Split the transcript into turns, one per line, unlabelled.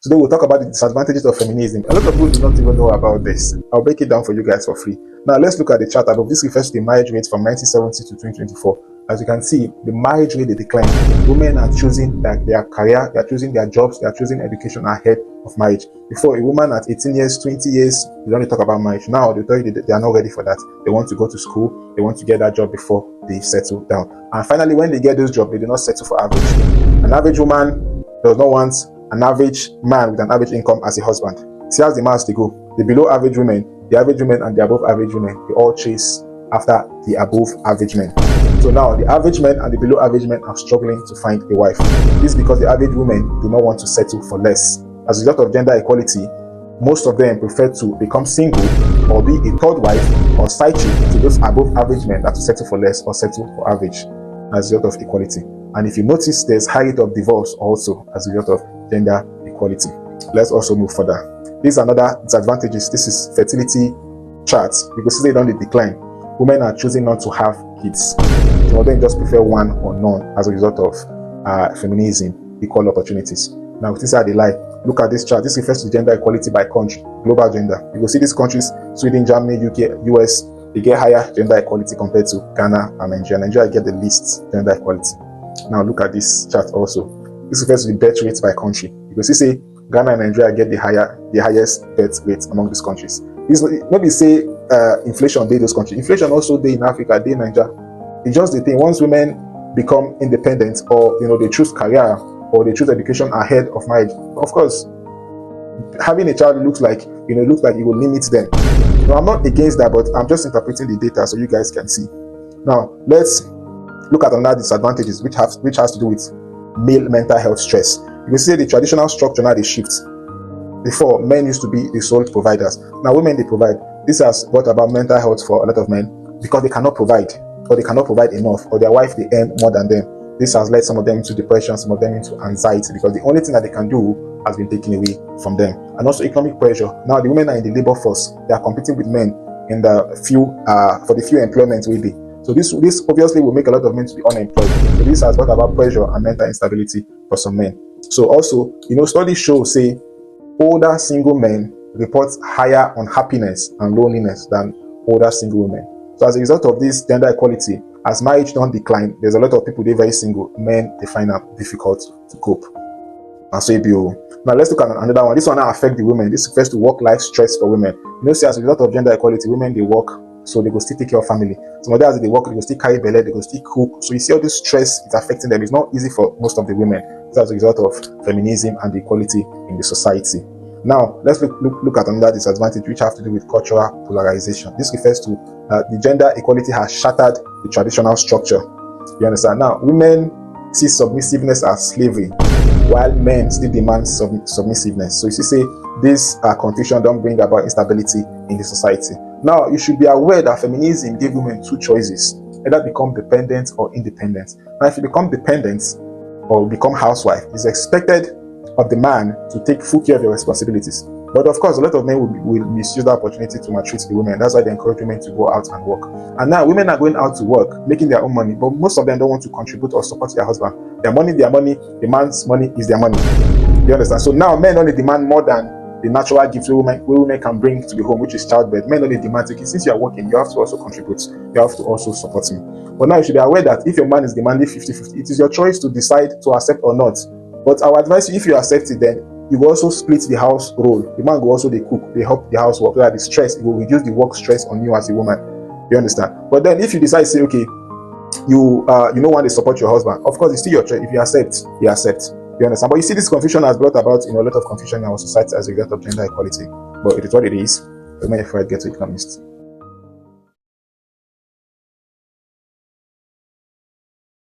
Today we'll talk about the disadvantages of feminism. A lot of people do not even know about this. I'll break it down for you guys for free. Now let's look at the chart above. This refers to the marriage rate from 1970 to 2024. As you can see, the marriage rate, they decline. Women are choosing their career, they are choosing their jobs, they are choosing education ahead of marriage. Before, a woman at 18 years, 20 years, they don't talk about marriage. Now they tell you they are not ready for that. They want to go to school, they want to get that job before they settle down. And finally, when they get this job, they do not settle for average. An average woman does not want an average man with an average income as a husband. See how the mass they go. The below average women, the average women, and the above average women, they all chase after the above average men. So now the average men and the below average men are struggling to find a wife. This is because the average women do not want to settle for less. As a result of gender equality, most of them prefer to become single or be a third wife or side chick to those above average men that to settle for less or settle for average as a result of equality. And if you notice, there's high rate of divorce also as a result of gender equality. Let's also move further. These are another disadvantages. This is fertility charts. You can see they don't decline. Women are choosing not to have kids. Some of them just prefer one or none as a result of feminism, equal opportunities. Now, this is how they lie. Look at this chart. This refers to gender equality by country, global gender. You will see these countries, Sweden, Germany, UK, US, they get higher gender equality compared to Ghana and Nigeria. Nigeria get the least gender equality. Now, look at this chart also. This refers to the birth rates by country. You will see, say, Ghana and Nigeria get the highest birth rates among these countries. This maybe say inflation day those countries. Inflation also day in Africa, day in Nigeria. It's just the thing. Once women become independent, or they choose career or they choose education ahead of marriage, of course, having a child looks like it will limit them. Now, I'm not against that, but I'm just interpreting the data so you guys can see. Now let's look at another disadvantages which has to do with male mental health stress. You can see the traditional structure now they shift. Before, men used to be the sole providers. Now women, they provide. This has brought about mental health for a lot of men because they cannot provide, or they cannot provide enough, or their wife, they earn more than them. This has led some of them into depression, some of them into anxiety, because the only thing that they can do has been taken away from them. And also economic pressure. Now the women are in the labor force. They are competing with men in the for the few employment we do. So this obviously will make a lot of men to be unemployed. So this has brought about pressure and mental instability for some men. So also, studies show, say, older single men report higher unhappiness and loneliness than older single women. So as a result of this gender equality, as marriage don't decline, there's a lot of people, they're very single. Men, they find it difficult to cope. And so now let's look at another one. This one now affects the women. This refers to work-life stress for women. See, as a result of gender equality, women, they work, so they go still take care of family. Some of them, as they work, they go still carry belly, they go still cook. So you see all this stress is affecting them. It's not easy for most of the women. It's as a result of feminism and the equality in the society. Now let's look at another disadvantage which have to do with cultural polarization. This refers to the gender equality has shattered the traditional structure. You understand? Now women see submissiveness as slavery, while men still demand submissiveness. So you see, say this confusion don't bring about instability in the society. Now you should be aware that feminism gave women two choices: either become dependent or independent. Now if you become dependent or become housewife, it's expected of the man to take full care of your responsibilities. But of course, a lot of men will misuse the opportunity to maltreat the women. That's why they encourage women to go out and work. And now women are going out to work, making their own money, but most of them don't want to contribute or support their husband. Their money, the man's money is their money. You understand? So now men only demand more than the natural gifts women can bring to the home, which is childbirth. Men only demand, okay, since you are working, you have to also contribute. You have to also support me. But now you should be aware that if your man is demanding 50-50, it is your choice to decide to accept or not. But I would advise you, if you accept it, then you will also split the house role. The man will also they cook, they help the housework, so that the stress, it will reduce the work stress on you as a woman. You understand? But then if you decide, say, okay, you don't want to support your husband, of course it's still your choice. If you accept, you accept. You understand? But you see, this confusion has brought about a lot of confusion in our society as a result of gender equality. But it is what it is. Don't get to economists.